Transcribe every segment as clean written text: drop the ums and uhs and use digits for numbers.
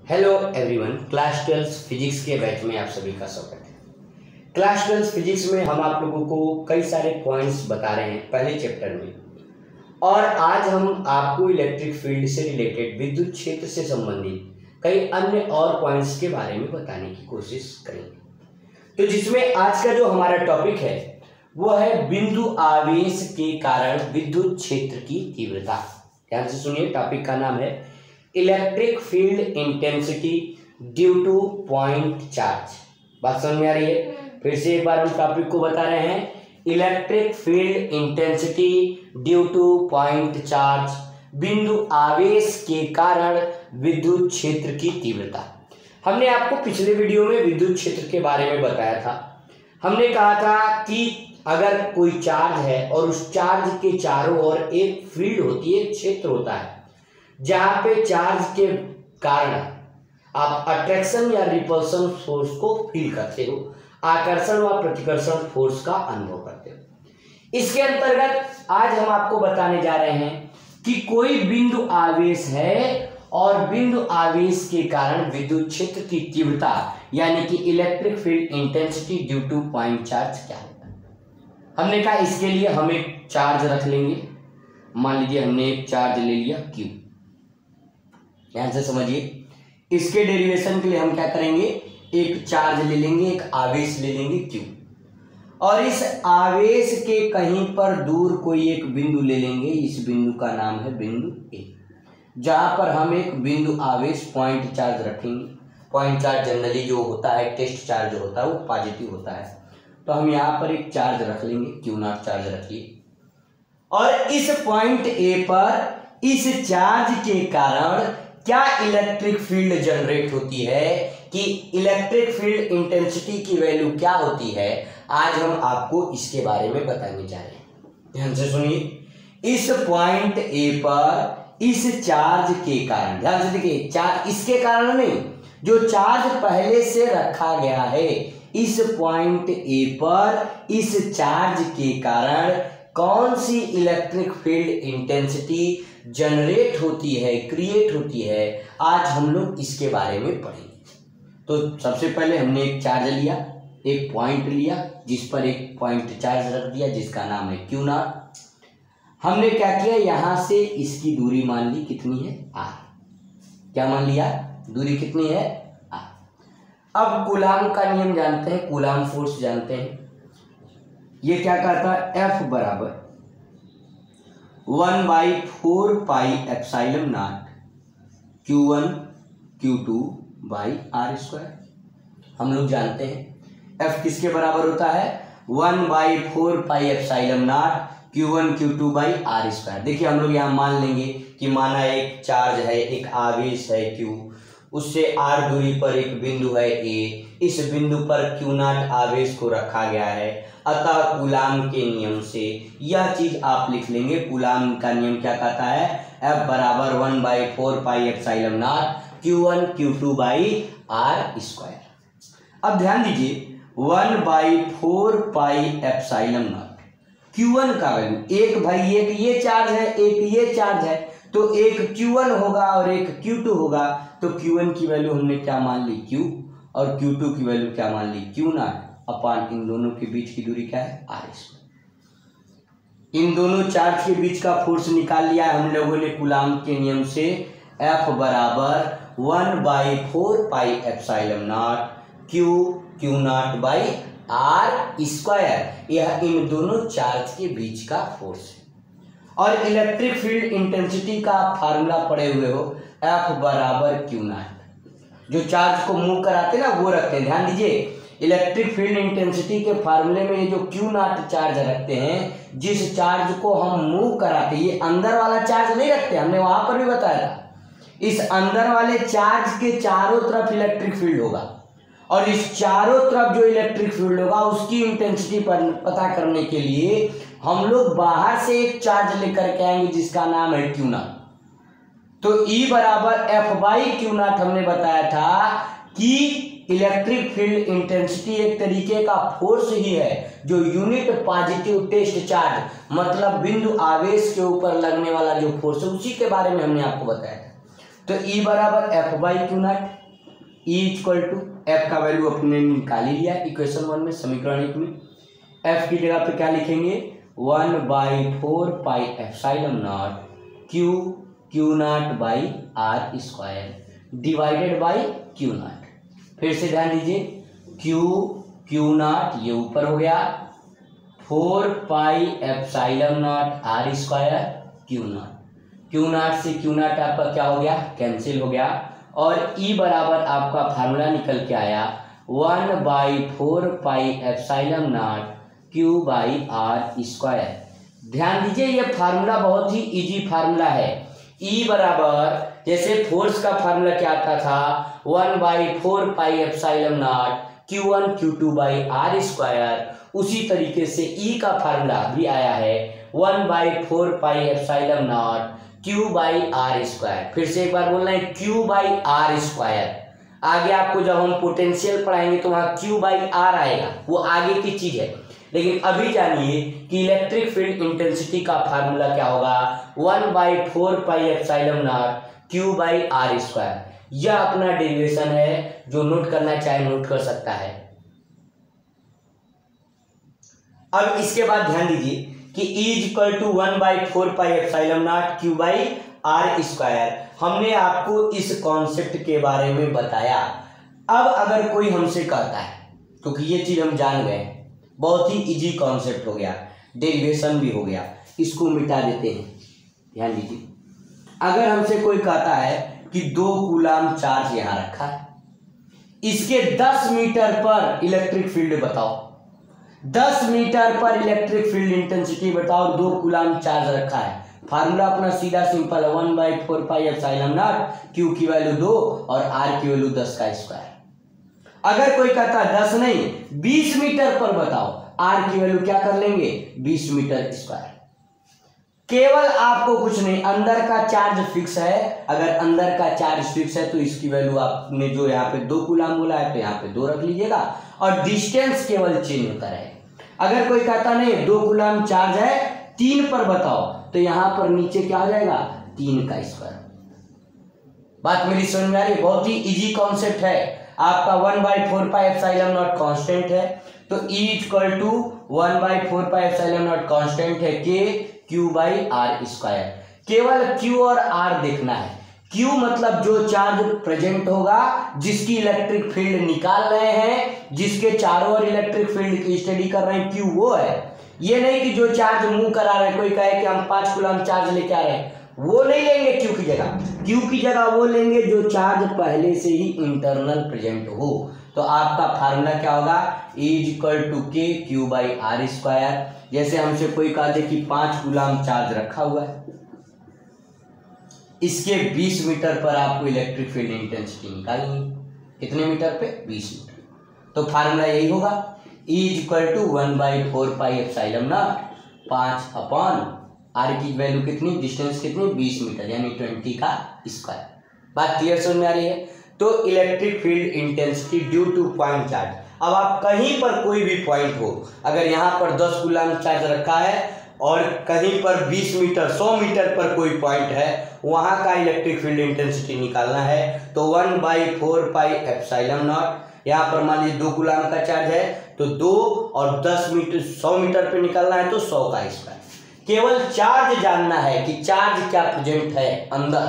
Hello everyone, class 12 physics के batch में आप सभी का स्वागत है। क्लास 12 फिजिक्स में हम आप लोगों को कई सारे पॉइंट्स बता रहे हैं पहले चैप्टर में, और आज हम आपको इलेक्ट्रिक फील्ड से रिलेटेड, विद्युत क्षेत्र से संबंधित कई अन्य और पॉइंट्स के बारे में बताने की कोशिश करेंगे। तो जिसमें आज का जो हमारा टॉपिक है वो है बिंदु आवेश के कारण विद्युत क्षेत्र की तीव्रता। ध्यान से सुनिए, टॉपिक का नाम है electric field intensity due two point charge. बात समझ में आ रही है? फिर से एक बार हम टॉपिक को बता रहे हैं, electric field intensity due two point charge, बिंदु आवेश के कारण विद्युत क्षेत्र की तीव्रता। हमने आपको पिछले वीडियो में विद्युत क्षेत्र के बारे में बताया था। हमने कहा था कि अगर कोई चार्ज है और उस चार्ज के चारों ओर एक फील्ड होती है, एक क्षेत्र होता है, जहां पे चार्ज के कारण आप अट्रैक्शन या रिपल्सन फोर्स को फील करते हो, आकर्षण व प्रतिकर्षण फोर्स का अनुभव करते हो। इसके अंतर्गत आज हम आपको बताने जा रहे हैं कि कोई बिंदु आवेश है और बिंदु आवेश के कारण विद्युत क्षेत्र की तीव्रता यानी कि electric field intensity due two point charge क्या होता है। हमने कहा इसके लिए हम एक चार्ज रख लेंगे। मान लीजिए हमने एक चार्ज ले लिया Q। ध्यान से समझिए, इसके डेरिवेशन के लिए हम क्या करेंगे, एक चार्ज ले लेंगे, एक आवेश ले लेंगे Q, और इस आवेश के कहीं पर दूर कोई एक बिंदु ले लेंगे। इस बिंदु का नाम है बिंदु A, जहां पर हम एक बिंदु आवेश पॉइंट चार्ज रखेंगे। पॉइंट चार्ज जनरली जो होता है, टेस्ट चार्ज जो होता है वो पॉजिटिव होता है, तो हम यहाँ पर एक चार्ज रख लेंगे, Q0 चार्ज रखिए। और इस पॉइंट A पर इस चार्ज के कारण क्या इलेक्ट्रिक फील्ड जनरेट होती है, कि इलेक्ट्रिक फील्ड इंटेंसिटी की वैल्यू क्या होती है, आज हम आपको इसके बारे में बताने जा रहे हैं। ध्यान से सुनिए, इस पॉइंट A पर इस चार्ज के कारण, ध्यान से देखिए, चार्ज इसके कारण नहीं, जो चार्ज पहले से रखा गया है, इस पॉइंट A पर इस चार्ज के कारण कौन सी इलेक्ट्रिक फील्ड इंटेंसिटी जनरेट होती है, क्रिएट होती है, आज हम लोग इसके बारे में पढ़ेंगे। तो सबसे पहले हमने एक चार्ज लिया, एक पॉइंट लिया, जिस पर एक पॉइंट चार्ज रख दिया जिसका नाम है Q0। हमने क्या किया, यहां से इसकी दूरी मान ली, कितनी है, R। क्या मान लिया, दूरी कितनी है, R। अब कूलाम का नियम जानते हैं, कूलाम फोर्स जानते हैं। ये क्या कहता है, F बराबर 1/4 pi epsilon naught Q1 Q2 by R²। हम लोग जानते हैं F किसके बराबर होता है, 1/4 pi epsilon naught Q1 Q2 by R²। देखिए हम लोग यहाँ मान लेंगे कि माना एक चार्ज है, एक आवेश है Q, उससे R दूरी पर एक बिंदु है A, इस बिंदु पर Q0 आवेश को रखा गया है। अतः कूलाम के नियम से यह चीज आप लिख लेंगे। कूलाम का नियम क्या कहता है, F बराबर 1/4 pi epsilon naught Q1 Q2 by R²। अब ध्यान दीजिए, 1/4 पाई एप्सिलॉन नॉट Q1 का वैल्यू, एक भाई एक ये चार्ज है, एक ये चार्ज है, तो एक Q1 होगा और एक Q2 होगा। तो Q1 की वैल्यू हमने क्या मान ली, Q, और Q2 की वैल्यू क्या मान ली, Q0, अपान इन दोनों के बीच की दूरी क्या है, R²। इन दोनों चार्ज के बीच का फोर्स निकाल लिया है हम लोगों ने कूलाम के नियम से। F बराबर 1/4 pi epsilon not Q0 by R²। यह इन दोनों चार्ज के बीच का फोर्स है। और इलेक्ट्रिक फील्ड इंटेंसिटी का फार्मूला पढ़े हुए हो, F बराबर Q0। जो चार्ज को मूव कराते ना वो रखते हैं। ध्यान दीजिए, इलेक्ट्रिक फील्ड इंटेंसिटी के फार्मूले में ये जो Q0 चार्ज रखते हैं, जिस चार्ज को हम मूव कराते, ये अंदर वाला चार्ज नहीं रखते, हमने वहां पर भी बताया था। इस अंदर वाले चार्ज के चारों तरफ इलेक्ट्रिक फील्ड होगा, और इस चारों तरफ जो इलेक्ट्रिक फील्ड होगा उसकी इंटेंसिटी पता करने के लिए हम लोग बाहर से एक चार्ज लेकर के आएंगे जिसका नाम है Q0। तो E बराबर F/Q0 हमने बताया था कि इलेक्ट्रिक फील्ड इंटेंसिटी एक तरीके का फोर्स ही है जो यूनिट पॉजिटिव टेस्ट चार्ज, मतलब बिंदु आवेश के ऊपर लगने वाला जो फोर्स है, उसी के बारे में हमने आपको बताया था। तो E बराबर F by Q naught, E equal to F का वैल्यू अपने निकाल ही लिया इक्वेशन 1 में, समीकरण 1 में। एफ की जगह पे क्या लिखेंगे, 1/4 epsilon naught Q naught by R square divided by Q naught. फिर से ध्यान दीजिए, क्यू नॉट ये ऊपर हो गया, 4 epsilon naught R square Q naught से क्यू नॉट आपका क्या हो गया, कैंसिल हो गया, और E बराबर आपका फार्मूला निकल के आया 1/4 epsilon naught Q by R square. ध्यान दीजिए ये फार्मूला बहुत ही इजी फार्मूला है। E बराबर जैसे फोर्स का फार्मूला क्या आता था, 1/4 epsilon naught Q1 Q2 by R square, उसी तरीके से E का फार्मूला भी आया है 1/4 epsilon naught Q by R square. फिर से एक बार बोलना है, Q बाई आर स्क्वायर। आगे आपको जब हम पोटेंशियल पढ़ाएंगे तो वहाँ Q बाई आर आएगा, वो आगे की चीज है। लेकिन अभी जानिए कि इलेक्ट्रिक फील्ड इंटेंसिटी का फार्मूला क्या होगा, 1/4 epsilon naught Q by R square. यह अपना डेरिवेशन है, जो नोट करना चाहे नोट कर सकता है। अब इसके बाद ध्यान दीजिए कि E equal to 1/4 epsilon naught Q by R square. हमने आपको इस कॉन्सेप्ट के बारे में बताया। अब अगर कोई हमसे कहता है, क्योंकि ये चीज हम जान गए, बहुत ही इजी कॉन्सेप्ट हो गया, डेरिवेशन भी हो गया, इसको मिटा देते हैं। ध्यान दीजिए, अगर हमसे कोई कहता है कि 2 कूलाम चार्ज यहां रखा है, इसके 10 मीटर पर इलेक्ट्रिक फील्ड बताओ, 10 मीटर पर इलेक्ट्रिक फील्ड इंटेंसिटी बताओ, 2 कूलाम चार्ज रखा है। फार्मूला अपना सीधा सिंपल है, 1/4 एप्सिलॉन नॉट Q की वैल्यू 2 और R की वैल्यू 10 का स्क्वायर। अगर कोई कहता है 10 नहीं 20 मीटर पर बताओ, R की वैल्यू क्या कर लेंगे, 20 मीटर स्क्वायर। केवल आपको कुछ नहीं, अंदर का चार्ज फिक्स है। अगर अंदर का चार्ज फिक्स है तो इसकी वैल्यू आपने जो यहाँ पे 2 कूलाम बोला है तो यहाँ पे 2 रख लीजिएगा, और डिस्टेंस केवल चेंज होता रहेगा। अगर कोई कहता नहीं 2 कूलाम चार्ज है 3 पर बताओ, तो यहाँ पर नीचे क्या हो जाएगा, 3 का स्क्वायर। बात मेरी समझ में आ रही है, बहुत ही इजी कॉन्सेप्ट है। आपका 1/4 एप्सिलॉन नॉट कांस्टेंट है, तो E equal to 1/4 epsilon naught constant है Q बाई आर स्क्वायर। केवल Q और R देखना है। Q मतलब जो चार्ज प्रेजेंट होगा, जिसकी इलेक्ट्रिक फील्ड निकाल रहे हैं, जिसके चारों ओर इलेक्ट्रिक फील्ड की स्टडी कर रहे हैं, Q वो है। ये नहीं कि जो चार्ज मूव करा रहे हैं, कोई कहे कि हम 5 कूलम चार्ज लेके आ रहे हैं, वो नहीं लेंगे Q की जगह। Q की जगह वो लेंगे जो चार्ज पहले से ही इंटरनल प्रेजेंट हो। तो आपका फार्मूला क्या होगा, E equal to Q by R square. जैसे हमसे कोई कहा दे कि 5 कूलम चार्ज रखा हुआ है, इसके 20 मीटर पर आपको इलेक्ट्रिक फील्ड इंटेंसिटी निकालनी है। कितने मीटर पे, 20 मीटर। तो फार्मूला यही होगा, E equal to 1/4 epsilon naught 5 upon R की वैल्यू कितनी, डिस्टेंस कितनी, 20 मीटर, यानी 20 का स्क्वायर। बात क्लियर समझ में आ रही है। तो electric field intensity due two point charge. अब आप कहीं पर कोई भी पॉइंट हो, अगर यहाँ पर 10 कूलम चार्ज रखा है और कहीं पर 20 मीटर 100 मीटर पर कोई पॉइंट है, वहां का इलेक्ट्रिक फील्ड इंटेंसिटी निकालना है। तो 1/4 एप्सिलॉन नॉट, यहाँ पर मान लीजिए 2 कूलम का चार्ज है तो 2 और 10 मीटर 100 मीटर पे निकालना है तो 100 का स्क्वायर। केवल चार्ज जानना है कि चार्ज क्या प्रेजेंट है अंदर,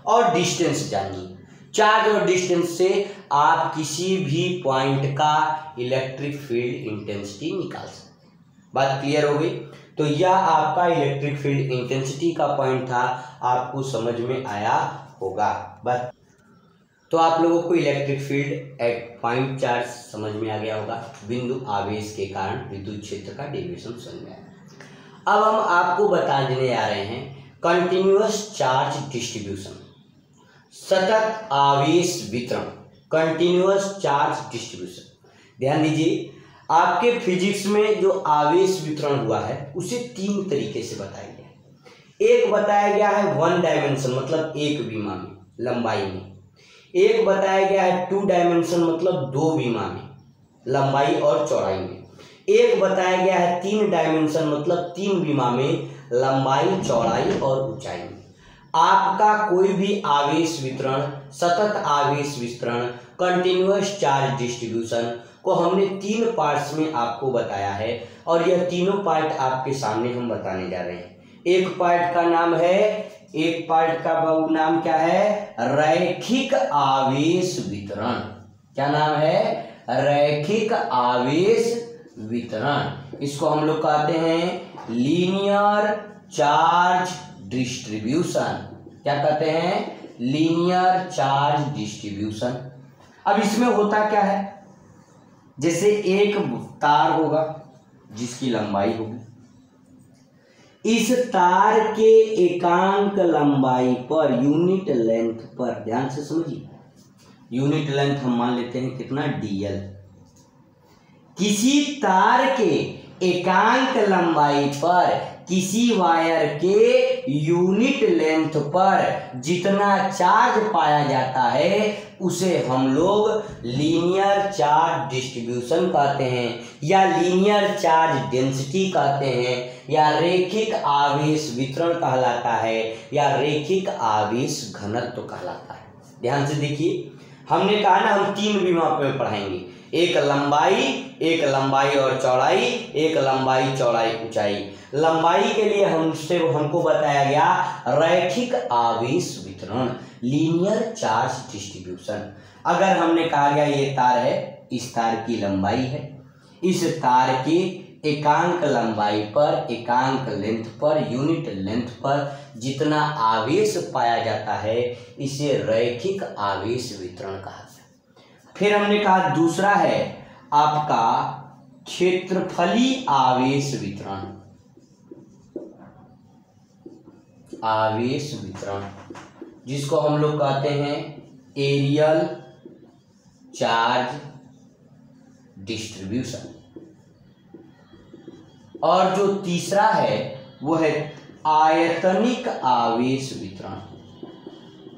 और डिस्टेंस जाननी। चार्ज और डिस्टेंस से आप किसी भी पॉइंट का इलेक्ट्रिक फील्ड इंटेंसिटी निकाल सकते हैं। बात क्लियर हो गई। तो यह आपका इलेक्ट्रिक फील्ड इंटेंसिटी का पॉइंट था, आपको समझ में आया होगा। बस तो आप लोगों को electric field at point charge समझ में आ गया होगा। बिंदु आवेश के कारण विद्युत क्षेत्र का डेरिवेशन समझ में आया। अब हम आपको बता देने आ रहे हैं कंटिन्यूअस चार्ज डिस्ट्रीब्यूशन, सतत आवेश वितरण, कंटिन्यूअस चार्ज डिस्ट्रीब्यूशन। ध्यान दीजिए, आपके फिजिक्स में जो आवेश वितरण हुआ है उसे 3 तरीके से बताया गया है। एक बताया गया है 1 डायमेंशन, मतलब एक विमा में, लंबाई में। एक बताया गया है 2 डायमेंशन, मतलब 2 विमा में, लंबाई और चौड़ाई में। एक बताया गया है 3 डायमेंशन, मतलब 3 विमा में, लंबाई, चौड़ाई और ऊंचाई में। आपका कोई भी आवेश वितरण, सतत आवेश वितरण, कंटिन्यूअस चार्ज डिस्ट्रीब्यूशन को हमने 3 पार्ट्स में आपको बताया है और यह तीनों पार्ट आपके सामने हम बताने जा रहे हैं। एक पार्ट का नाम क्या है? रैखिक आवेश वितरण। क्या नाम है? रैखिक आवेश वितरण। इसको हम लोग कहते हैं लीनियर चार्ज डिस्ट्रीब्यूशन। क्या कहते हैं? Linear charge distribution. अब इसमें होता क्या है, जैसे एक तार होगा जिसकी लंबाई होगी, इस तार के एकांक लंबाई पर, यूनिट लेंथ पर, ध्यान से समझिए, यूनिट लेंथ हम मान लेते हैं कितना? dl। किसी तार के एकांक लंबाई पर किसी वायर के यूनिट लेंथ पर जितना चार्ज पाया जाता है उसे हम लोग लीनियर चार्ज डिस्ट्रीब्यूशन कहते हैं, या लीनियर चार्ज डेंसिटी कहते हैं, या रैखिक आवेश वितरण कहलाता है, या रैखिक आवेश घनत्व कहलाता है। ध्यान से देखिए, हमने कहा ना हम 3 विमा पे पढ़ाएंगे, एक लंबाई और चौड़ाई, एक लंबाई चौड़ाई ऊंचाई। लंबाई के लिए हमको बताया गया रैखिक आवेश वितरण, लीनियर चार्ज डिस्ट्रीब्यूशन। अगर हमने कहा गया ये तार है, इस तार की लंबाई है, इस तार के एकांक लंबाई पर, एकांक लेंथ पर, यूनिट लेंथ पर जितना आवेश पाया जाता है इसे रैखिक आवेश वितरण कहा जाता है। फिर हमने कहा दूसरा है आपका क्षेत्रफली आवेश वितरण। आवेश वितरण जिसको हम लोग कहते हैं एरियल चार्ज डिस्ट्रीब्यूशन। और जो तीसरा है वो है आयतनिक आवेश वितरण।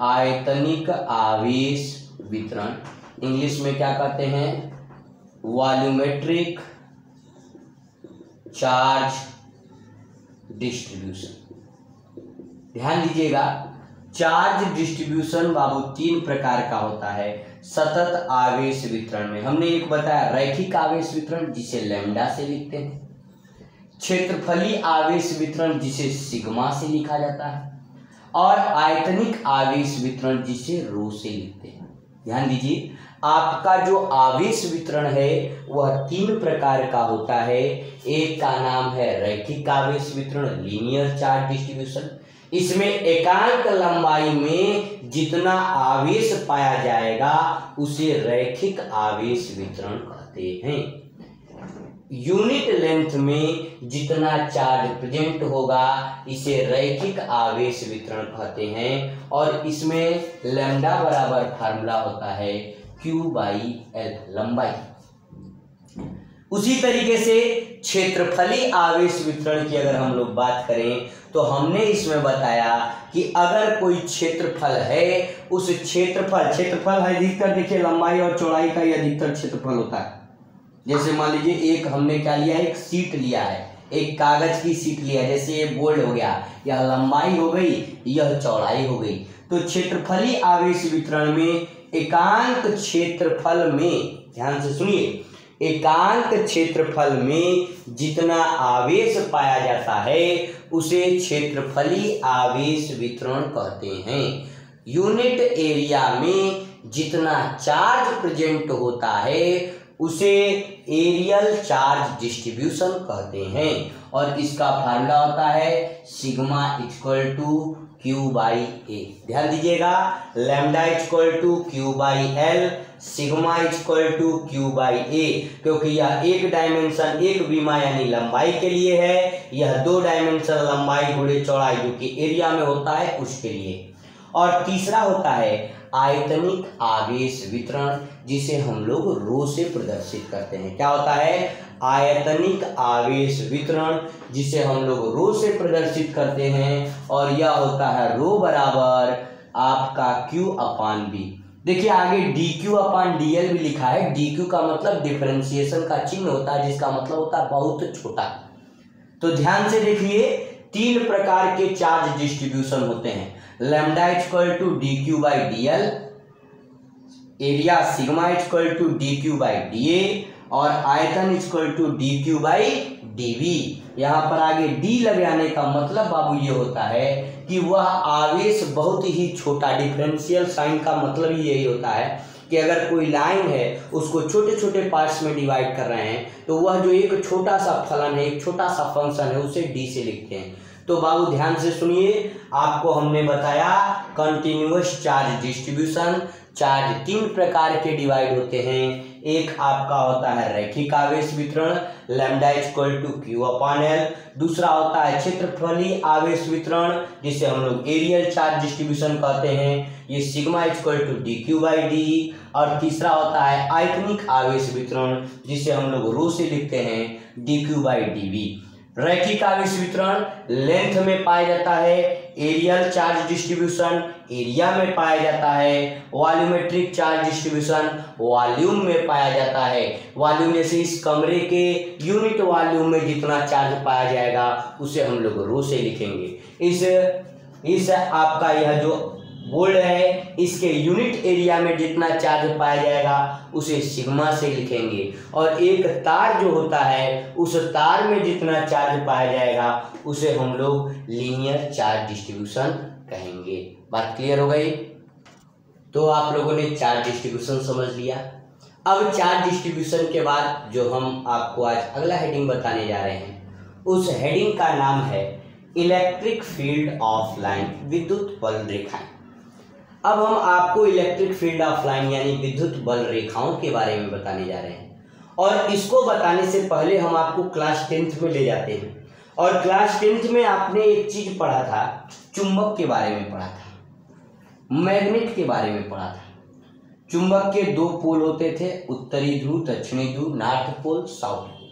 आयतनिक आवेश वितरण इंग्लिश में क्या कहते हैं? Volumetric charge distribution. ध्यान दीजिएगा, चार्ज डिस्ट्रीब्यूशन बाबू 3 प्रकार का होता है। सतत आवेश वितरण में हमने एक बताया रैखिक आवेश वितरण जिसे लैम्डा से लिखते हैं, क्षेत्रफली आवेश वितरण जिसे सिग्मा से लिखा जाता है, और आयतनिक आवेश वितरण जिसे रो से लिखते हैं। ध्यान दीजिए, आपका जो आवेश वितरण है वह 3 प्रकार का होता है। एक का नाम है रैखिक आवेश वितरण, लीनियर चार्ज डिस्ट्रीब्यूशन। इसमें एकांक लंबाई में जितना आवेश पाया जाएगा उसे रैखिक आवेश वितरण कहते हैं। यूनिट लेंथ में जितना चार्ज प्रेजेंट होगा इसे रैखिक आवेश वितरण कहते हैं, और इसमें लैम्डा बराबर फार्मूला होता है Q/L, लंबाई। उसी तरीके से क्षेत्रफली आवेश वितरण की अगर हम लोग बात करें तो हमने इसमें बताया कि अगर कोई क्षेत्रफल है, उस क्षेत्रफल है अधिकतर, देखिए लंबाई और चौड़ाई का ही अधिकतर क्षेत्रफल होता है। जैसे मान लीजिए एक हमने क्या लिया है, एक सीट लिया है, एक कागज की सीट लिया है, जैसे ये बोल्ड हो गया, यह लंबाई हो गई, यह चौड़ाई हो गई। तो क्षेत्रफली आवेश वितरण में एकांक क्षेत्रफल में, ध्यान से सुनिए, एकांक क्षेत्रफल में जितना आवेश पाया जाता है उसे क्षेत्रफली आवेश वितरण कहते हैं। यूनिट एरिया में जितना चार्ज प्रेजेंट होता है उसे एरियल चार्ज डिस्ट्रीब्यूशन कहते हैं, और इसका फार्मूला होता है सिग्मा इक्वल टू Q/A। ध्यान दीजिएगा, lambda equal to Q/L, sigma equal to Q/A, क्योंकि यह एक डायमेंशन, एक विमा यानी लंबाई के लिए है, यह 2 डायमेंशन लंबाई गुणे चौड़ाई जो कि एरिया में होता है उसके लिए। और तीसरा होता है आयतनिक आवेश वितरण जिसे हम लोग रो से प्रदर्शित करते हैं। क्या होता है? आयतनिक आवेश वितरण जिसे हम लोग रो से प्रदर्शित करते हैं, और यह होता है रो बराबर आपका Q/B। देखिए आगे dQ/dL भी लिखा है। dQ का मतलब डिफरेंशिएशन का चिन्ह होता है, जिसका मतलब होता है बहुत छोटा। तो ध्यान से देखिए, 3 प्रकार के चार्ज डिस्ट्रीब्यूशन होते हैं, lambda equal to D Q by D L, area sigma equal to D Q by D A, और आयतन equal to D Q by D V. यहाँ पर आगे डी लगाने का मतलब बाबू ये होता है कि वह आवेश बहुत ही छोटा, डिफरेंशियल साइन का मतलब ही यही होता है कि अगर कोई लाइन है उसको छोटे छोटे पार्ट्स में डिवाइड कर रहे हैं तो वह जो एक छोटा सा फलन है, एक छोटा सा फंक्शन है, उसे डी से लिखते हैं। तो बाबू ध्यान से सुनिए, आपको हमने बताया कंटिन्यूअस चार्ज डिस्ट्रीब्यूशन, चार्ज तीन प्रकार के डिवाइड होते हैं। एक आपका होता है रैखिक आवेश वितरण, lambda equal to Q upon L. दूसरा होता है क्षेत्रफलीय आवेश वितरण, जिसे हम लोग एरियल चार्ज डिस्ट्रीब्यूशन कहते हैं, ये sigma equal to D Q by D. और तीसरा होता है आयतनिक आवेश वितरण, जिसे हम लोग रो से लिखते हैं D Q by D V. रैखिक आवेश वितरण लेंथ में पाया जाता है, एरियल चार्ज डिस्ट्रीब्यूशन एरिया में पाया जाता है, वॉल्यूमेट्रिक चार्ज डिस्ट्रीब्यूशन वॉल्यूम में पाया जाता है। वॉल्यूम जैसे इस कमरे के यूनिट वॉल्यूम में जितना चार्ज पाया जाएगा उसे हम लोग रो से लिखेंगे। इस आपका यह जो बोल्ड है, इसके यूनिट एरिया में जितना चार्ज पाया जाएगा उसे सिग्मा से लिखेंगे। और एक तार जो होता है, उस तार में जितना चार्ज पाया जाएगा उसे हम लोग लीनियर चार्ज डिस्ट्रीब्यूशन कहेंगे। बात क्लियर हो गई? तो आप लोगों ने चार्ज डिस्ट्रीब्यूशन समझ लिया। अब चार्ज डिस्ट्रीब्यूशन के बाद जो हम आपको आज अगला हेडिंग बताने जा रहे हैं, उस हेडिंग का नाम है इलेक्ट्रिक फील्ड ऑफ लाइन, विद्युत बल रेखाएं। अब हम आपको इलेक्ट्रिक फील्ड ऑफ लाइन यानी विद्युत बल रेखाओं के बारे में बताने जा रहे हैं। और इसको बताने से पहले हम आपको क्लास 10th में ले जाते हैं। और क्लास 10th में आपने एक चीज पढ़ा था, चुंबक के बारे में पढ़ा था, मैग्नेट के बारे में पढ़ा था। चुंबक के दो पोल होते थे, उत्तरी ध्रुव, दक्षिणी ध्रुव, नॉर्थ पोल, साउथ पोल।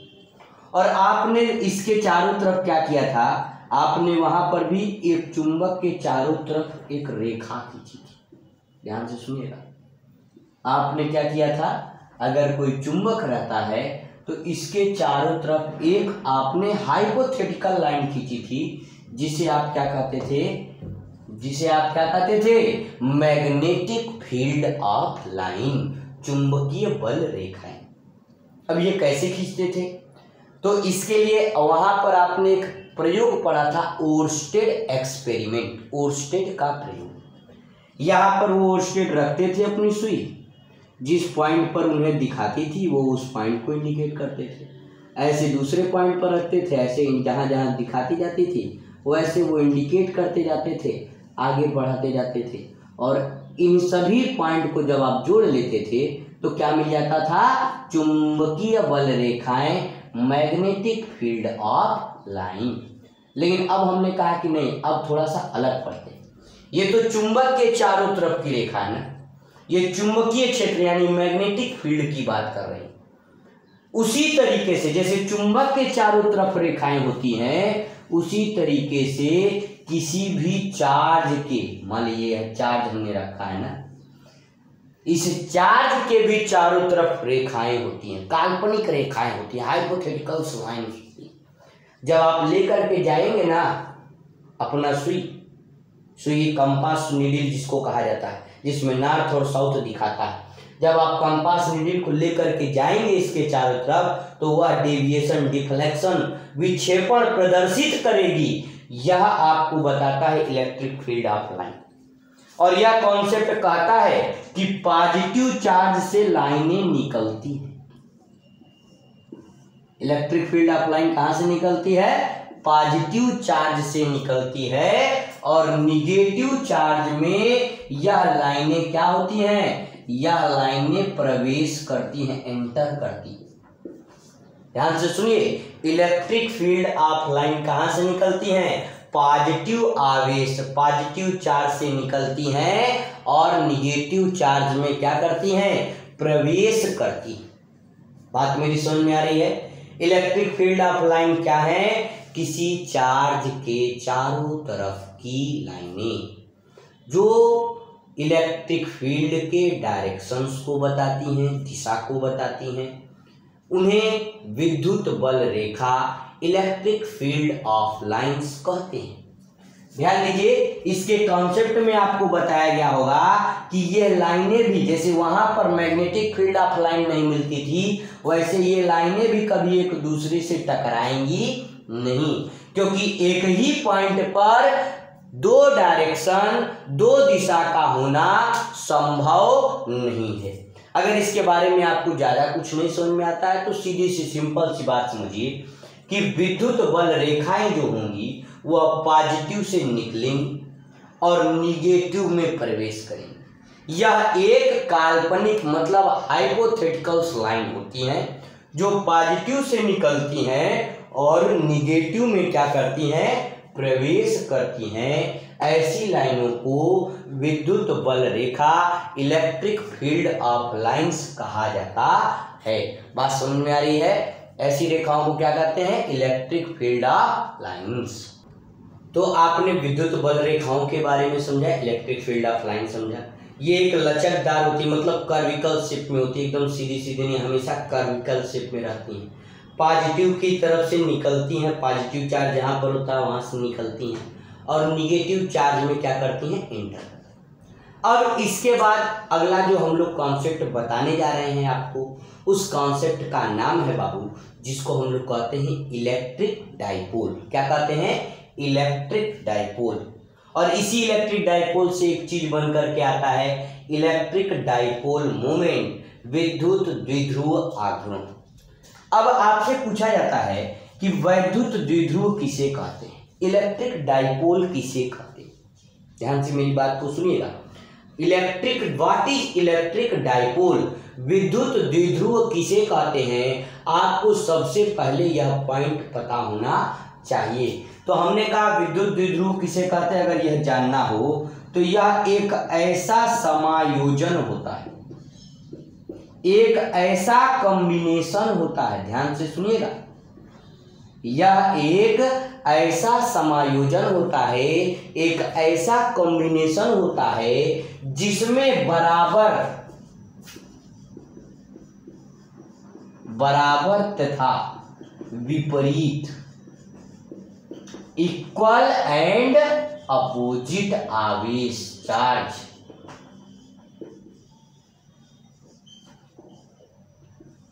और आपने इसके चारों तरफ क्या किया था, आपने वहां पर भी एक चुंबक के चारों तरफ एक रेखा खींची थी। ध्यान से सुनिएगा, आपने क्या किया था, अगर कोई चुंबक रहता है तो इसके चारों तरफ एक आपने हाइपोथेटिकल लाइन खींची थी, जिसे आप क्या कहते थे, मैग्नेटिक फील्ड ऑफ लाइन, चुंबकीय बल रेखाएं। अब ये कैसे खींचते थे, तो इसके लिए वहां पर आपने एक प्रयोग पढ़ा था, ओर्स्टेड एक्सपेरिमेंट, ओर्स्टेड का प्रयोग। यहाँ पर वो ओर्स्टेड रखते थे अपनी सुई, जिस पॉइंट पर उन्हें दिखाती थी वो उस पॉइंट को इंडिकेट करते थे। ऐसे दूसरे पॉइंट पर रखते थे, ऐसे जहाँ जहाँ दिखाती जाती थी वैसे वो इंडिकेट करते जाते थे, आगे बढ़ाते जाते थे। और इन सभी पॉइंट को जब आप जोड़ लेते थे तो क्या मिल जाता था, चुंबकीय बल रेखाएं, मैग्नेटिक फील्ड ऑफ लाइन। लेकिन अब हमने कहा कि नहीं, अब थोड़ा सा अलग पढ़ते हैं। ये तो चुंबक के चारों तरफ की रेखा है ना, ये चुंबकीय क्षेत्र यानी मैग्नेटिक फील्ड की बात कर रहे हैं। उसी तरीके से जैसे चुंबक के चारों तरफ रेखाएं होती हैं, उसी तरीके से किसी भी चार्ज के, मान लीजिए चार्ज हमने रखा है ना, इस चार्ज के भी चारों तरफ रेखाएं होती हैं, काल्पनिक रेखाएं होती हैं, हाइपोथेटिकल लाइंस होती हैं। जब आप लेकर के जाएंगे ना अपना सुई कंपास नीडल जिसको कहा जाता है, जिसमें नॉर्थ और साउथ दिखाता है, जब आप कंपास नीडल को लेकर के जाएंगे इसके चारों तरफ तो वह डेविएशन, डिफ्लेक्शन, विक्षेपण प्रदर्शित करेगी। यह आपको बताता है इलेक्ट्रिक फील्ड ऑफ लाइन। और यह कॉन्सेप्ट कहता है कि पॉजिटिव चार्ज से लाइनें निकलती हैं। इलेक्ट्रिक फील्ड ऑफ लाइन कहां से निकलती है, पॉजिटिव चार्ज से निकलती है। और निगेटिव चार्ज में यह लाइनें क्या होती हैं, यह लाइनें प्रवेश करती हैं, एंटर करती हैं। ध्यान से सुनिए, इलेक्ट्रिक फील्ड ऑफ लाइन कहां से निकलती हैं, पॉजिटिव आवेश, पॉजिटिव चार्ज से निकलती हैं और निगेटिव चार्ज में क्या करती हैं, प्रवेश करती। बात मेरी समझ में आ रही है? इलेक्ट्रिक फील्ड ऑफ लाइन क्या है, किसी चार्ज के चारों तरफ की लाइनें जो इलेक्ट्रिक फील्ड के डायरेक्शंस को बताती हैं, दिशा को बताती हैं, उन्हें विद्युत बल रेखा, इलेक्ट्रिक फील्ड ऑफ लाइंस कहते हैं। ध्यान दीजिए, इसके कॉन्सेप्ट में आपको बताया गया होगा कि ये लाइनें भी, जैसे वहां पर मैग्नेटिक फील्ड ऑफ लाइन नहीं मिलती थी, वैसे ये लाइनें भी कभी एक दूसरे से टकराएंगी नहीं, क्योंकि एक ही पॉइंट पर दो डायरेक्शन, दो दिशा का होना संभव नहीं है। अगर इसके बारे में आपको ज्यादा कुछ नहीं समझ में आता है तो सीधी सी सिंपल सी बात समझिए कि विद्युत बल रेखाएं जो होंगी वह पॉजिटिव से निकलेंगी और निगेटिव में प्रवेश करेंगी। यह एक काल्पनिक मतलब हाइपोथेटिकल्स लाइन होती हैं जो पॉजिटिव से निकलती हैं और निगेटिव में क्या करती हैं, प्रवेश करती हैं। ऐसी लाइनों को विद्युत बल रेखा, इलेक्ट्रिक फील्ड ऑफ लाइंस कहा जाता है। बात समझ में आ रही है? ऐसी रेखाओं को क्या कहते हैं, इलेक्ट्रिक फील्ड ऑफ लाइंस। तो आपने विद्युत बल रेखाओं के बारे में समझा, इलेक्ट्रिक फील्ड ऑफ लाइन समझा। ये एक लचकदार होती है, मतलब कर्विकल शेप में होती है, एकदम सीधी सीधी नहीं, हमेशा कर्विकल शेप में रहती हैं। पॉजिटिव की तरफ से निकलती हैं, पॉजिटिव चार्ज जहाँ पर होता है वहाँ से निकलती हैं, और निगेटिव चार्ज में क्या करती हैं, एंटर। अब इसके बाद अगला जो हम लोग कॉन्सेप्ट बताने जा रहे हैं आपको, उस कॉन्सेप्ट का नाम है बाबू, जिसको हम लोग कहते हैं इलेक्ट्रिक डाइपोल। क्या कहते हैं, इलेक्ट्रिक डाइपोल। और इसी इलेक्ट्रिक डाइपोल से एक चीज बन करके आता है इलेक्ट्रिक डाइपोल मोमेंट, विद्युत द्विध्रुव आघूर्ण। अब आपसे पूछा जाता है कि वैद्युत द्विध्रुव किसे कहते हैं, इलेक्ट्रिक डाइपोल किसे कहते हैं। ध्यान से मेरी बात को सुनिएगा। Electric, what is electric dipole, विद्युत द्विध्रुव किसे कहते हैं, आपको सबसे पहले यह पॉइंट पता होना चाहिए। तो हमने कहा विद्युत द्विध्रुव किसे कहते हैं, अगर यह जानना हो तो यह एक ऐसा समायोजन होता है, एक ऐसा कॉम्बिनेशन होता है, ध्यान से सुनिएगा, यह एक ऐसा समायोजन होता है, एक ऐसा कॉम्बिनेशन होता है जिसमें बराबर तथा विपरीत, इक्वल एंड अपोजिट आवेश चार्ज,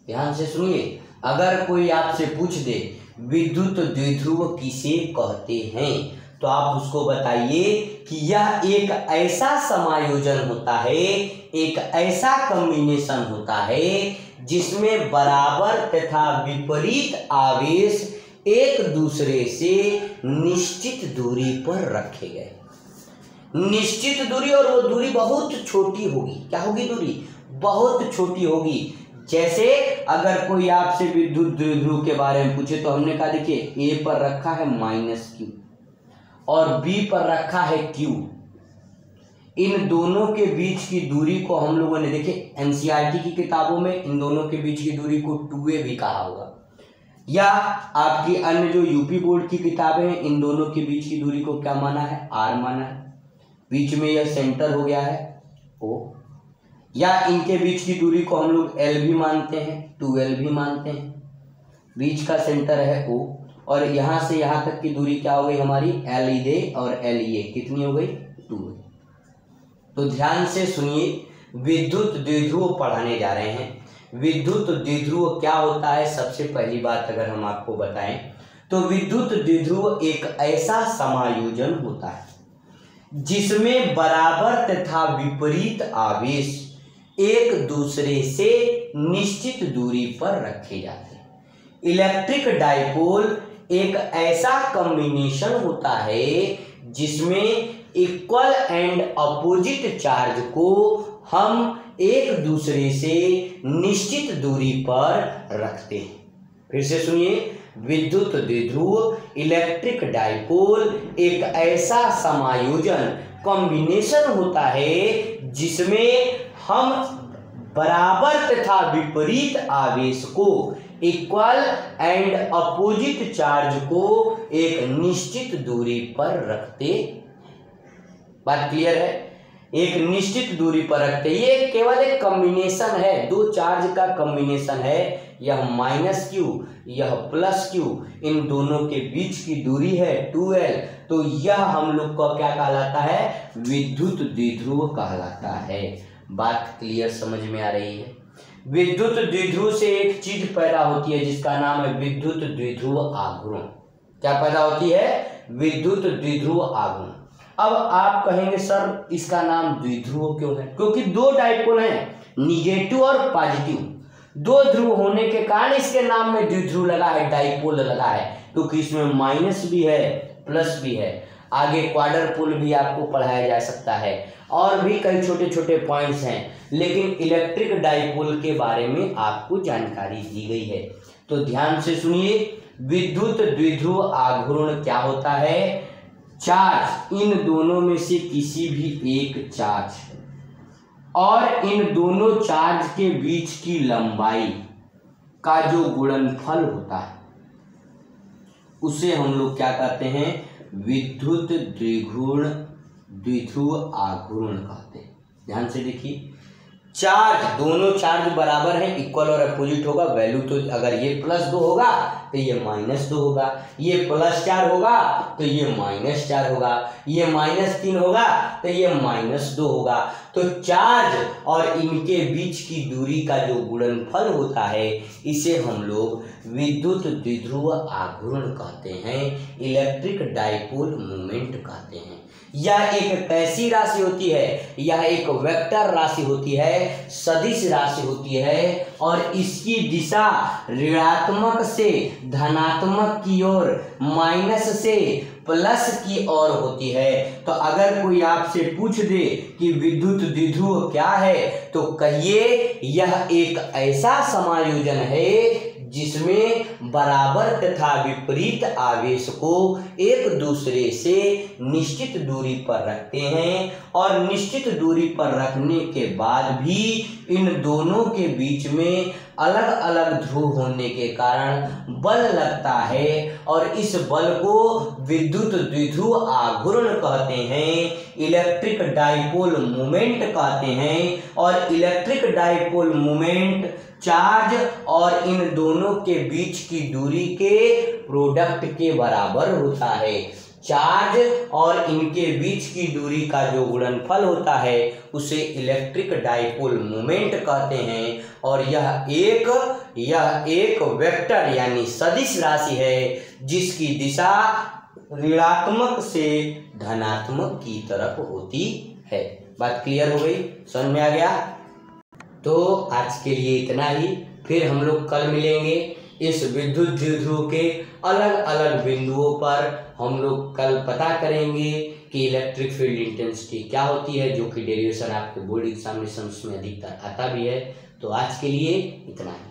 ध्यान से सुनिए। अगर कोई आपसे पूछ दे विद्युत द्विध्रुव किसे कहते हैं, तो आप उसको बताइए कि यह एक ऐसा समायोजन होता है, एक ऐसा कॉम्बिनेशन होता है जिसमें बराबर तथा विपरीत आवेश एक दूसरे से निश्चित दूरी पर रखे गए। निश्चित दूरी, और वो दूरी बहुत छोटी होगी। क्या होगी, दूरी बहुत छोटी होगी। जैसे अगर कोई आपसे विद्युत द्विध्रुव के बारे में पूछे तो हमने कहा देखिए ए पर रखा है -Q और बी पर रखा है Q। इन दोनों के बीच की दूरी को हम लोगों ने देखे एनसीईआरटी की किताबों में इन दोनों के बीच की दूरी को 2a भी कहा होगा, या आपकी अन्य जो यूपी बोर्ड की किताबें हैं इन दोनों के बीच की दूरी को क्या माना है, r माना है। बीच में यह सेंटर हो गया है O, या इनके बीच की दूरी को हम लोग L भी मानते हैं, 2L भी मानते हैं। बीच का सेंटर है O और यहाँ से यहाँ तक की दूरी क्या हो गई हमारी, LE और LE कितनी हो गई, 2। तो ध्यान से सुनिए, विद्युत द्विध्रुव पढ़ाने जा रहे हैं। विद्युत द्विध्रुव क्या होता है, सबसे पहली बात अगर हम आपको बताएं तो विद्युत द्विध्रुव एक ऐसा समायोजन होता है जिसमें बराबर तथा विपरीत आवेश एक दूसरे से निश्चित दूरी पर रखे जाते हैं। इलेक्ट्रिक डाइपोल एक ऐसा कॉम्बिनेशन होता है जिसमें इक्वल एंड अपोजिट चार्ज को हम एक दूसरे से निश्चित दूरी पर रखते हैं। फिर से सुनिए, विद्युत द्विध्रुव, इलेक्ट्रिक डाइपोल एक ऐसा समायोजन कॉम्बिनेशन होता है जिसमें हम बराबर तथा विपरीत आवेश को, इक्वल एंड अपोजिट चार्ज को एक निश्चित दूरी पर रखते। बात क्लियर है? एक निश्चित दूरी पर रखते हैं। ये केवल एक कॉम्बिनेशन है, दो चार्ज का कॉम्बिनेशन है। यह माइनस क्यू, यह प्लस क्यू, इन दोनों के बीच की दूरी है 2l। तो यह हम लोग को क्या कहलाता है? विद्युत द्विध्रुव कहलाता है। बात क्लियर समझ में आ रही है? विद्युत द्विध्रुव से एक चीज पैदा होती है जिसका नाम है विद्युत द्विध्रुव आघूर्ण। क्या पैदा होती है? विद्युत द्विध्रुव आघूर्ण। अब आप कहेंगे सर इसका नाम द्विध्रुव क्यों है? क्योंकि दो डाइपोल हैं, निगेटिव और पॉजिटिव, दो ध्रुव होने के कारण इसके नाम में द्विध्रुव लगा है, डाइपोल लगा है, क्योंकि इसमें माइनस भी है प्लस भी है। आगे क्वाड्रपोल भी आपको पढ़ाया जा सकता है, और भी कई छोटे छोटे पॉइंट्स हैं, लेकिन इलेक्ट्रिक डाइपोल के बारे में आपको जानकारी दी गई है। तो ध्यान से सुनिए, विद्युत द्विध्रुव आघूर्ण क्या होता है? चार्ज, इन दोनों में से किसी भी एक चार्ज और इन दोनों चार्ज के बीच की लंबाई का जो गुणनफल होता है उसे हम लोग क्या कहते हैं? विद्युत द्विध्रुव आघूर्ण कहते हैं। ध्यान से देखिए, चार्ज, दोनों चार्ज बराबर हैं, इक्वल और अपोजिट होगा वैल्यू। तो अगर ये +2 होगा तो ये -2 होगा, ये +4 होगा तो ये -4 होगा, ये -3 होगा तो ये -2 होगा। तो चार्ज और इनके बीच की दूरी का जो गुणनफल होता है इसे हम लोग विद्युत द्विध्रुव आघूर्ण कहते हैं, इलेक्ट्रिक डाइपोल मोमेंट कहते हैं। यह एक कैसी राशि होती है? यह एक वेक्टर राशि होती है, सदिश राशि होती है, और इसकी दिशा ऋणात्मक से धनात्मक की ओर, माइनस से प्लस की ओर होती है। तो अगर कोई आपसे पूछ दे कि विद्युत द्विध्रुव क्या है, तो कहिए यह एक ऐसा समायोजन है जिसमें बराबर तथा विपरीत आवेश को एक दूसरे से निश्चित दूरी पर रखते हैं, और निश्चित दूरी पर रखने के बाद भी इन दोनों के बीच में अलग अलग ध्रुव होने के कारण बल लगता है, और इस बल को विद्युत द्विध्रुव आघूर्ण कहते हैं, इलेक्ट्रिक डाइपोल मोमेंट कहते हैं। और इलेक्ट्रिक डाइपोल मोमेंट चार्ज और इन दोनों के बीच की दूरी के प्रोडक्ट के बराबर होता है। चार्ज और इनके बीच की दूरी का जो गुणनफल होता है उसे इलेक्ट्रिक डाइपोल मोमेंट कहते हैं, और यह एक वेक्टर यानी सदिश राशि है जिसकी दिशा ऋणात्मक से धनात्मक की तरफ होती है। बात क्लियर हो गई? समझ में आ गया? तो आज के लिए इतना ही, फिर हम लोग कल मिलेंगे। इस विद्युत द्विध्रुव के अलग अलग बिंदुओं पर हम लोग कल पता करेंगे कि इलेक्ट्रिक फील्ड इंटेंसिटी क्या होती है, जो कि डेरिवेशन आपके बोर्ड एग्जामिनेशन में अधिकतर आता भी है। तो आज के लिए इतना ही।